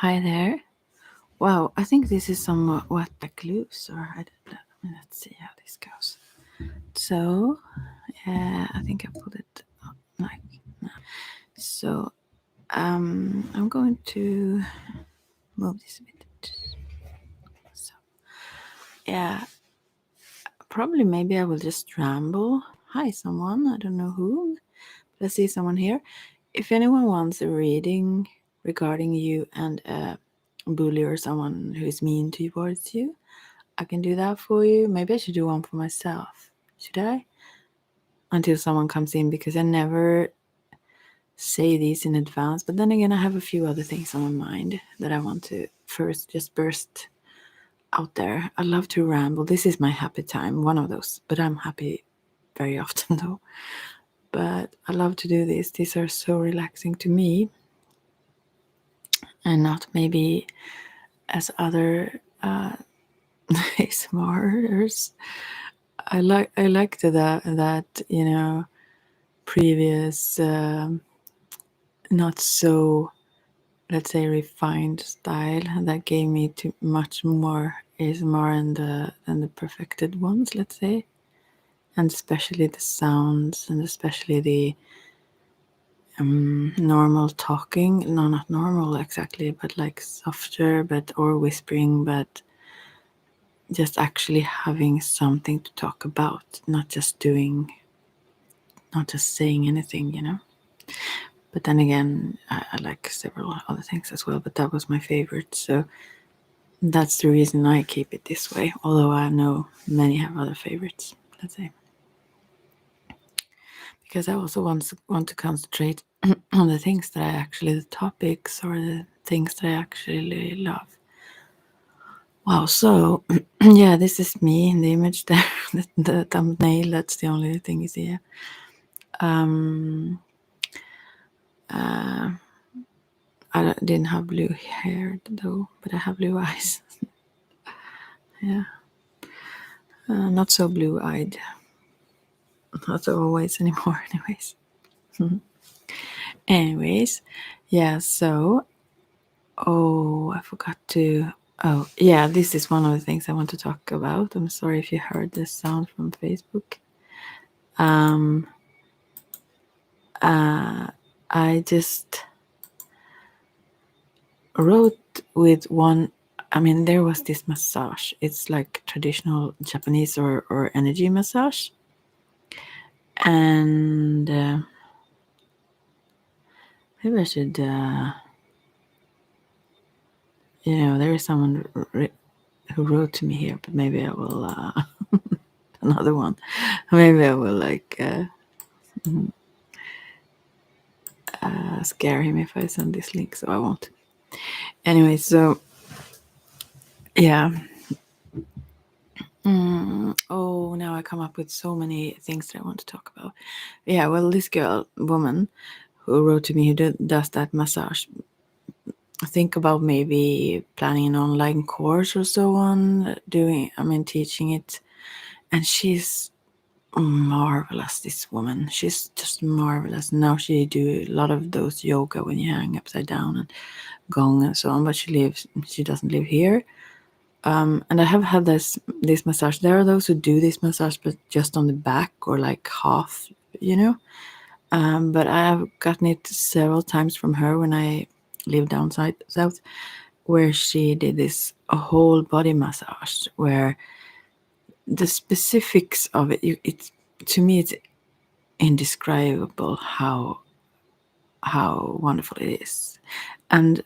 Hi there. Wow, I think this is somewhat like loose, or I don't know. Let's see how this goes. So, I think I put it like now. So, I'm going to move this a bit. So, yeah, probably maybe I will just ramble. Hi, someone. I don't know who. Let's see someone here. If anyone wants a reading regarding you and a bully or someone who is mean towards you, I can do that for you. Maybe I should do one for myself. Should I? Until someone comes in, because I never say these in advance. But then again, I have a few other things on my mind that I want to first just burst out there. I love to ramble. This is my happy time, one of those. But I'm happy very often though. But I love to do this. These are so relaxing to me, and not maybe as other ASMRers. I like that previous not so, let's say, refined style that gave me too much more ASMR than the perfected ones, let's say, and especially the sounds and especially the normal talking. No, not normal exactly, but like softer, but or whispering, but just actually having something to talk about, not just saying anything. But then again, I like several other things as well, but that was my favorite. So that's the reason I keep it this way, although I know many have other favorites, let's say. Because I also want to concentrate on the things that the topics or the things that I actually love. Wow, so yeah, this is me in the image there, the thumbnail, that's the only thing you see here. I didn't have blue hair though, but I have blue eyes. Yeah, not so blue-eyed, not always anymore. Anyways, yeah. So, I forgot to. Oh, yeah. This is one of the things I want to talk about. I'm sorry if you heard this sound from Facebook. I just wrote with one. I mean, there was this massage. It's like traditional Japanese or energy massage, and maybe I should. There is someone who wrote to me here, but maybe I will another one. Maybe I will scare him if I send this link, so I won't. Anyway, so yeah. Now I come up with so many things that I want to talk about. Yeah, well, this woman who wrote to me, who does that massage, think about maybe planning an online course or so on, teaching it. And she's marvelous, this woman. She's just marvelous. Now she do a lot of those yoga when you hang upside down and gong and so on, but she doesn't live here. And I have had this massage. There are those who do this massage but just on the back or like half, but I have gotten it several times from her when I lived down south, where she did this a whole body massage where the specifics of it, to me it's indescribable how wonderful it is. And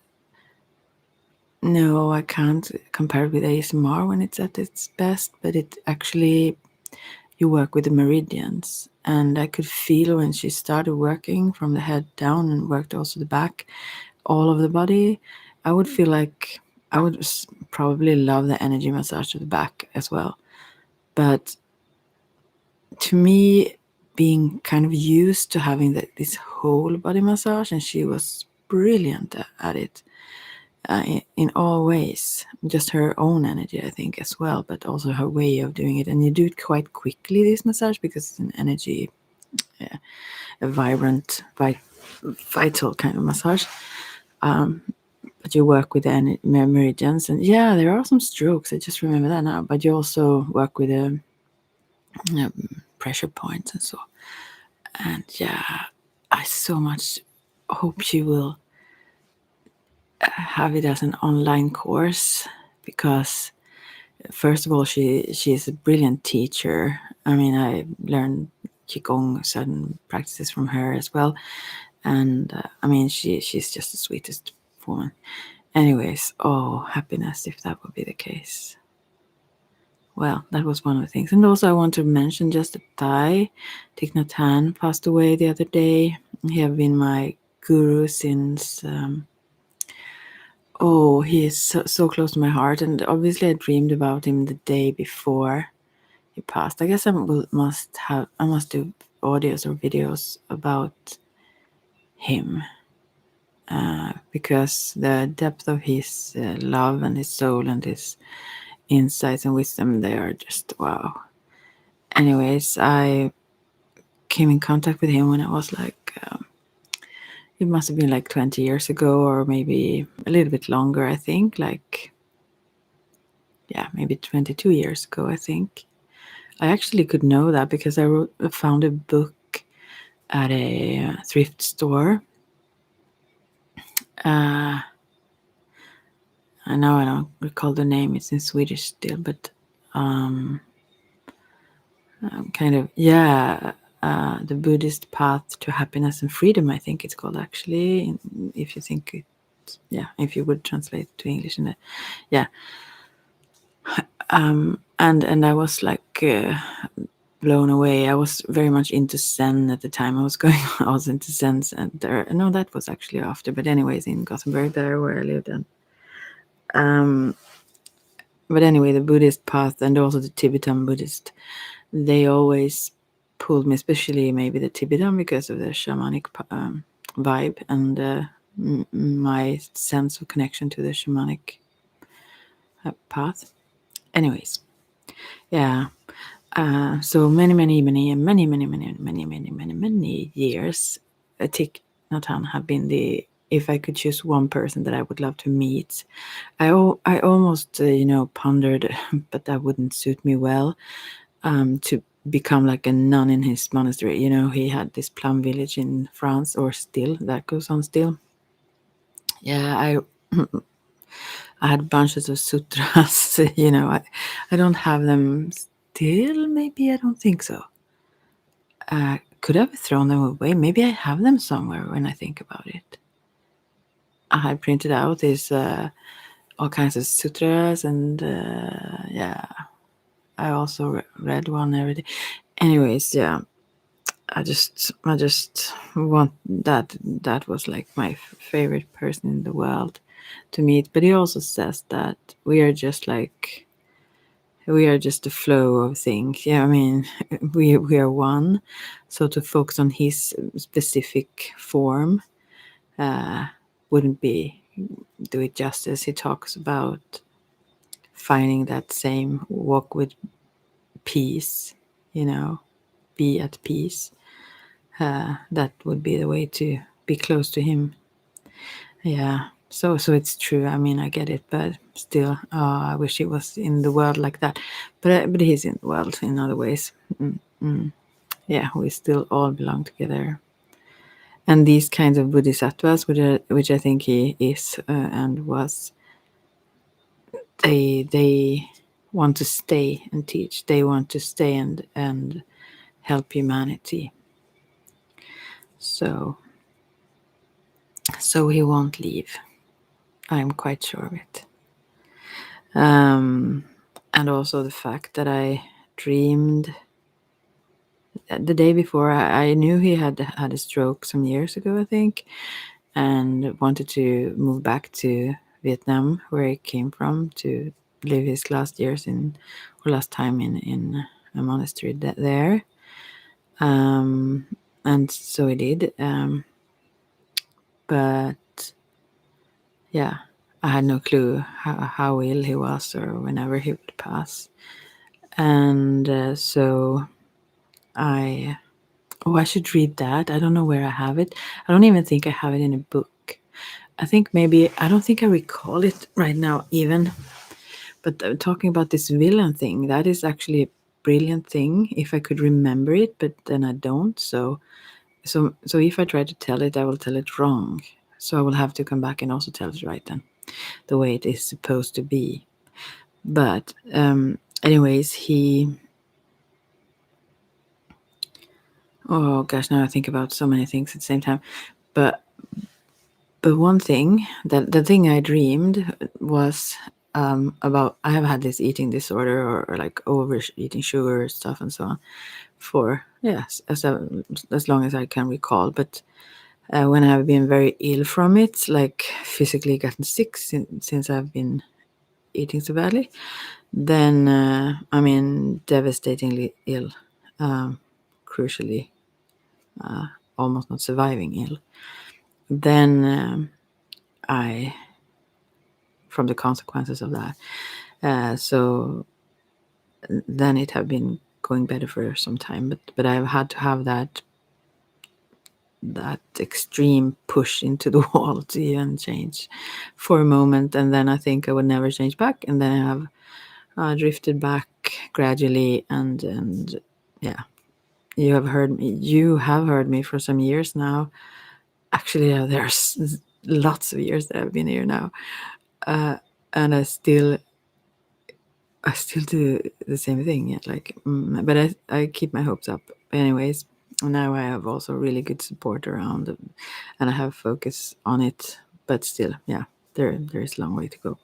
no, I can't compare it with ASMR when it's at its best, but it actually, you work with the meridians, and I could feel when she started working from the head down and worked also the back, all of the body. I would feel like I would probably love the energy massage of the back as well. But to me, being kind of used to having this whole body massage, and she was brilliant at it in all ways. Just her own energy, I think, as well, but also her way of doing it. And you do it quite quickly, this massage, because it's an energy, a vibrant, vital kind of massage. but you work with the meridians, and yeah, there are some strokes. I just remember that now. But you also work with the pressure points and so. And yeah, I so much hope she will have it as an online course, because first of all, she's a brilliant teacher. I mean, I learned qigong, certain practices from her as well, and I mean, she's just the sweetest woman. Anyways, oh, happiness if that would be the case. Well, that was one of the things. And also I want to mention just that Thich Nhat Hanh passed away the other day. He have been my guru since he is so close to my heart, and obviously I dreamed about him the day before he passed. I guess I must do audios or videos about him, because the depth of his love and his soul and his insights and wisdom, they are just wow. Anyways, I came in contact with him when I was like it must have been like 20 years ago, or maybe a little bit longer, I think, like maybe 22 years ago, I think. I actually could know that because I found a book at a thrift store. I know I don't recall the name, it's in Swedish still, but kind of, the Buddhist Path to Happiness and Freedom, I think it's called, actually, if you think it, if you would translate to English in it, and I was like blown away. I was very much into Zen at the time. I was into Zen Center. No, that was actually after, but anyways, in Gothenburg, there where I lived, and but anyway, the Buddhist path and also the Tibetan Buddhist, they always pulled me, especially maybe the Tibetan, because of the shamanic vibe and my sense of connection to the shamanic path. Anyways, so many years, Thich Nhat Hanh have been if I could choose one person that I would love to meet. I almost pondered, but that wouldn't suit me well, to become like a nun in his monastery. He had this plum village in France, or still that goes on still. I had bunches of sutras. I don't have them still. Maybe I don't think so. Could I have thrown them away? Maybe I have them somewhere when I think about it. I had printed out these all kinds of sutras, and I also read one every day. Anyways, I just want that. That was like my favorite person in the world to meet. But he also says that we are just the flow of things. I mean, we are one. So to focus on his specific form wouldn't do it justice. He talks about finding that same walk with peace, be at peace. That would be the way to be close to him. So it's true. I mean, I get it, but still, I wish he was in the world like that. But he's in the world in other ways. We still all belong together. And these kinds of bodhisattvas, which I think he is and was, they want to stay and teach. They want to stay and help humanity. So he won't leave. I'm quite sure of it. And also the fact that I dreamed the day before, I knew he had a stroke some years ago, I think, and wanted to move back to Vietnam, where he came from, to live his last time in a monastery there. And so he did. But I had no clue how ill he was or whenever he would pass. And so I should read that. I don't know where I have it. I don't even think I have it in a book. I think maybe, I don't think I recall it right now even, but talking about this villain thing, that is actually a brilliant thing if I could remember it, but then I don't. So if I try to tell it, I will tell it wrong. So I will have to come back and also tell it right then, the way it is supposed to be. But anyways, oh gosh, now I think about so many things at the same time. But one thing, that the thing I dreamed was about, I have had this eating disorder, or like overeating sugar stuff and so on, for yes, as long as I can recall. But when I've been very ill from it, like physically gotten sick since I've been eating so badly, then I mean devastatingly ill, crucially, almost not surviving ill. Then I, from the consequences of that, so then it have been going better for some time, but I've had to have that extreme push into the wall to even change for a moment, and then I think I would never change back, and then I have drifted back gradually, and yeah, you have heard me for some years now. Actually, there's lots of years that I've been here now, and I still do the same thing. Yeah, like, but I keep my hopes up. Anyways, now I have also really good support around, and I have focus on it. But still, yeah, there is a long way to go.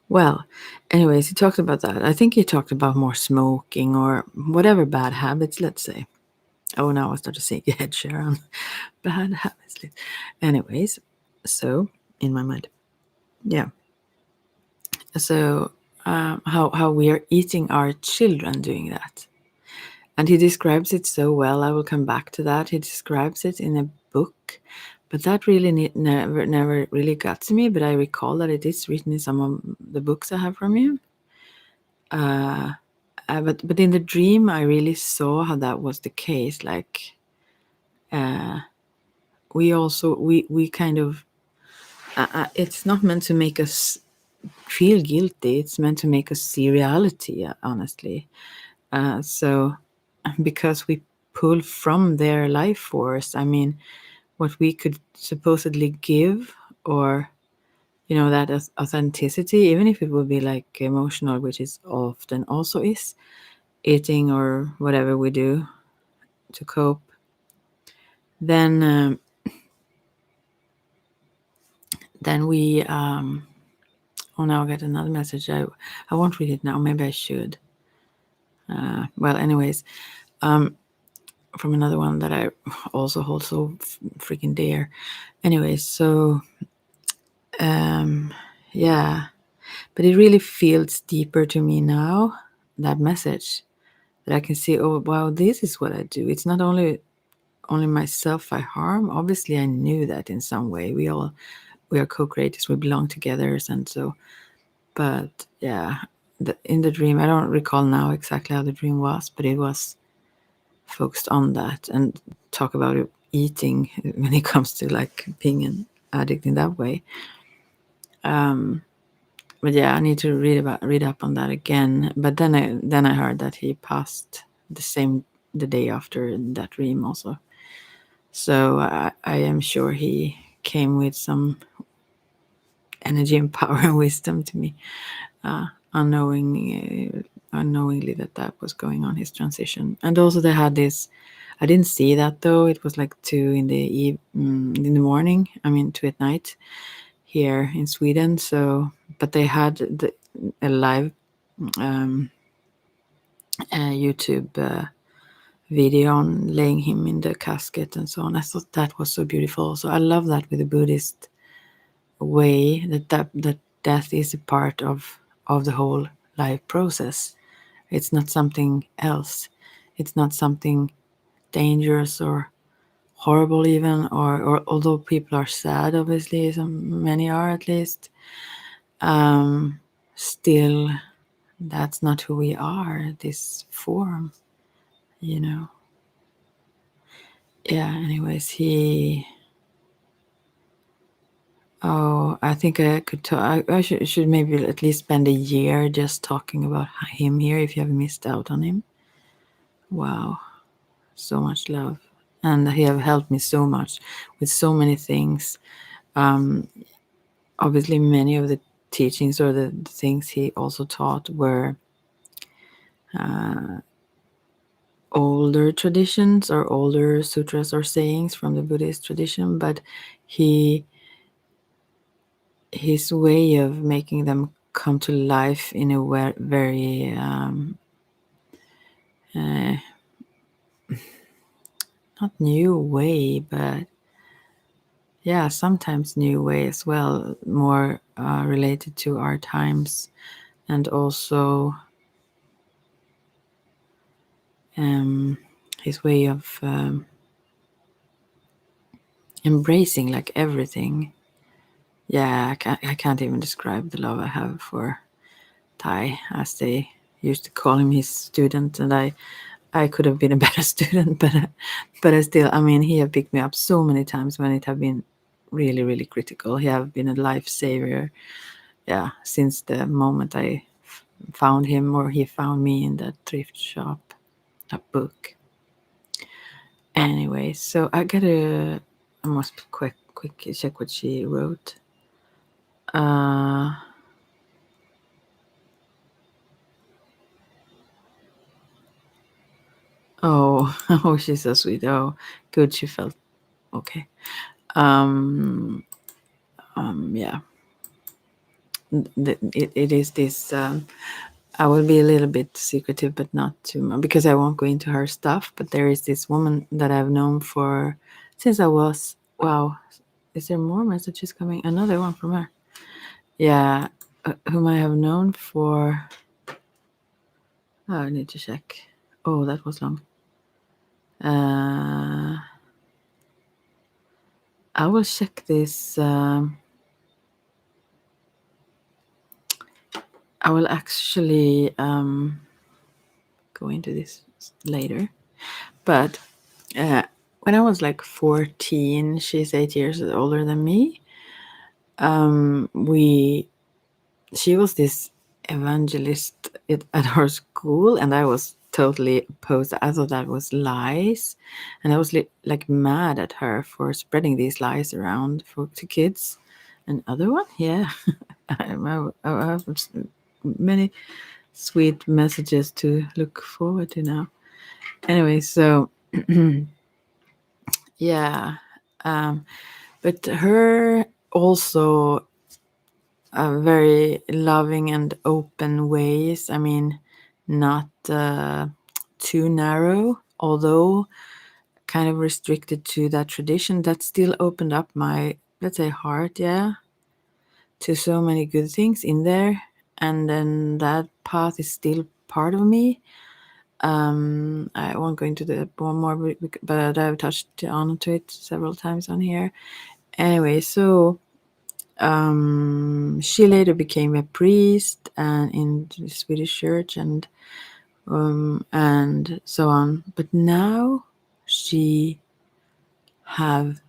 Well, anyways, he talked about that. I think he talked about more smoking or whatever bad habits, let's say. Oh, now I start to say Ed Sheeran. Bad habits. Anyways, so in my mind, yeah. So how we are eating our children doing that, and he describes it so well. I will come back to that. He describes it in a book, but that really never really got to me. But I recall that it is written in some of the books I have from him. But in the dream, I really saw how that was the case. Like, we kind of, it's not meant to make us feel guilty. It's meant to make us see reality, honestly. So because we pull from their life force, I mean, what we could supposedly give, or that authenticity, even if it would be like emotional, which is often also is, eating or whatever we do to cope, then we oh, now I got another message. I won't read it now. Maybe I should. Well, anyways, from another one that I also hold so freaking dear. Anyways, so yeah, but it really feels deeper to me now, that message, that I can see, oh wow, this is what I do. It's not only myself I harm. Obviously I knew that in some way. We are co-creators, we belong together, and so, but yeah, in the dream, I don't recall now exactly how the dream was, but it was focused on that, and talk about eating when it comes to like being an addict in that way. But yeah, I need to read up on that again. But then I heard that he passed the day after that dream also. So I am sure he came with some energy and power and wisdom to me, unknowingly that was going on, his transition. And also they had this. I didn't see that though. It was like 2 in the morning. I mean 2 at night here in Sweden. So, but they had a live YouTube video on laying him in the casket and so on. I thought that was so beautiful. So I love that with the Buddhist way, that death is a part of the whole life process. It's not something else. It's not something dangerous or horrible even, or although people are sad, obviously, many are at least, still that's not who we are, this form, you know. Yeah, anyways, he Oh, I think I could talk. I should maybe at least spend a year just talking about him here if you have missed out on him. Wow, so much love. And he have helped me so much with so many things. Obviously, many of the teachings or the things he also taught were older traditions or older sutras or sayings from the Buddhist tradition, but his way of making them come to life in a very not new way, but yeah, sometimes new way as well, more related to our times, and also his way of embracing like everything. Yeah, I can't even describe the love I have for Tai, as they used to call him, his student, and I could have been a better student, but I still, I mean, he have picked me up so many times when it have been really, really critical. He have been a lifesaver, yeah, since the moment I found him or he found me in that thrift shop, that book. Anyway, so I must quick check what she wrote. Oh, oh, she's so sweet. Oh, good. She felt okay. Yeah. It is this. I will be a little bit secretive, but not too much because I won't go into her stuff. But there is this woman that I've known for since I was. Wow, is there more messages coming? Another one from her. Yeah, whom I have known for. Oh, I need to check. Oh, that was long. I will check this. I will actually go into this later. But when I was like 14, she's 8 years older than me. She was this evangelist at our school, and I was totally opposed. I thought that was lies, and I was like mad at her for spreading these lies around to kids. Another one, yeah. I have many sweet messages to look forward to now. Anyway, so yeah, but her also very loving and open ways. I mean, not too narrow, although kind of restricted to that tradition. That still opened up my, let's say, heart, yeah, to so many good things in there. And then that path is still part of me. I won't go into the one more, but I've touched on to it several times on here. Anyway, so she later became a priest and in the Swedish church and so on. But now she have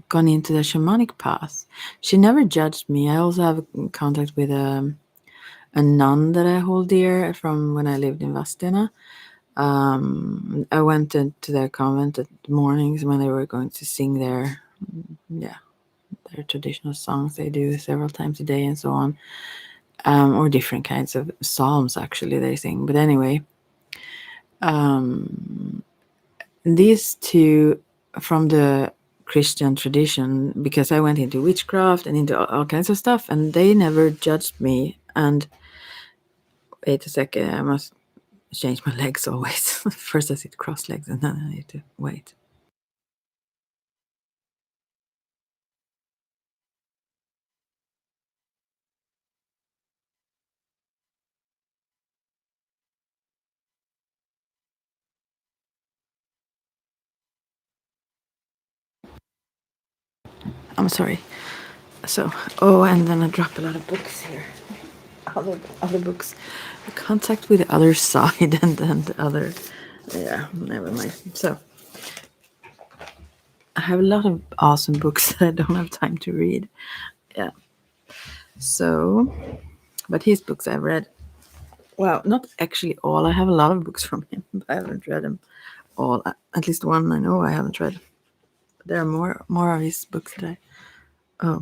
gone into the shamanic path. She never judged me. I also have contact with a nun that I hold dear from when I lived in Vadstena. I went into their convent at mornings when they were going to sing their traditional songs they do several times a day and so on, or different kinds of psalms actually they sing. But anyway, these two from the Christian tradition, because I went into witchcraft and into all kinds of stuff, and they never judged me. And wait a second, I must change my legs always. First I sit cross legs and then I need to wait. I'm sorry. So, oh, and then I drop a lot of books here. Other books. Contact with the other side and then the other. Yeah, never mind. So, I have a lot of awesome books that I don't have time to read. Yeah. So, but his books I've read. Well, not actually all. I have a lot of books from him, but I haven't read them all. At least one I know I haven't read. But there are more of his books that I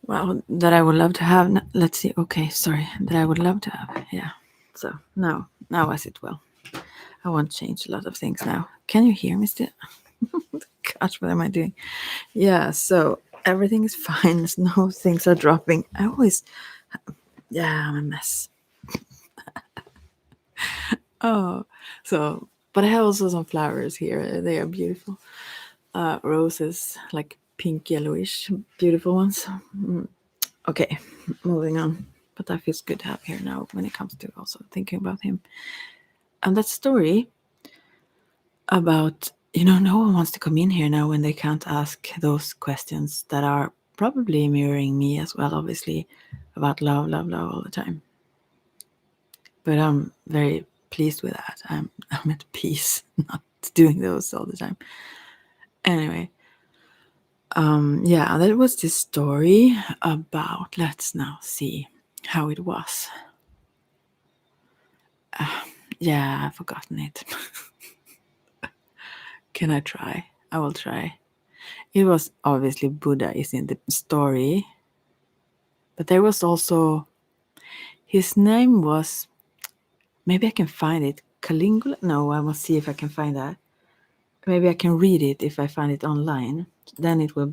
well that I would love to have. Let's see. Okay, sorry. That I would love to have. Yeah. So now I sit well. I want to change a lot of things now. Can you hear me still? Gosh, what am I doing? Yeah. So everything is fine. No things are dropping. I always. Yeah, I'm a mess. Oh, so but I have also some flowers here. They are beautiful. Roses, like pink yellowish, beautiful ones. Okay, moving on. But that feels good to have here now when it comes to also thinking about him. And that story about, no one wants to come in here now when they can't ask those questions that are probably mirroring me as well, obviously, about love, love, love all the time. But I'm very pleased with that. I'm at peace not doing those all the time. Anyway, yeah, that was this story about, let's now see how it was. Yeah, I've forgotten it. Can I try? I will try. It was obviously Buddha is in the story, but there was also, his name was, maybe I can find it, Caligula? No, I must see if I can find that. Maybe I can read it if I find it online. Then it will be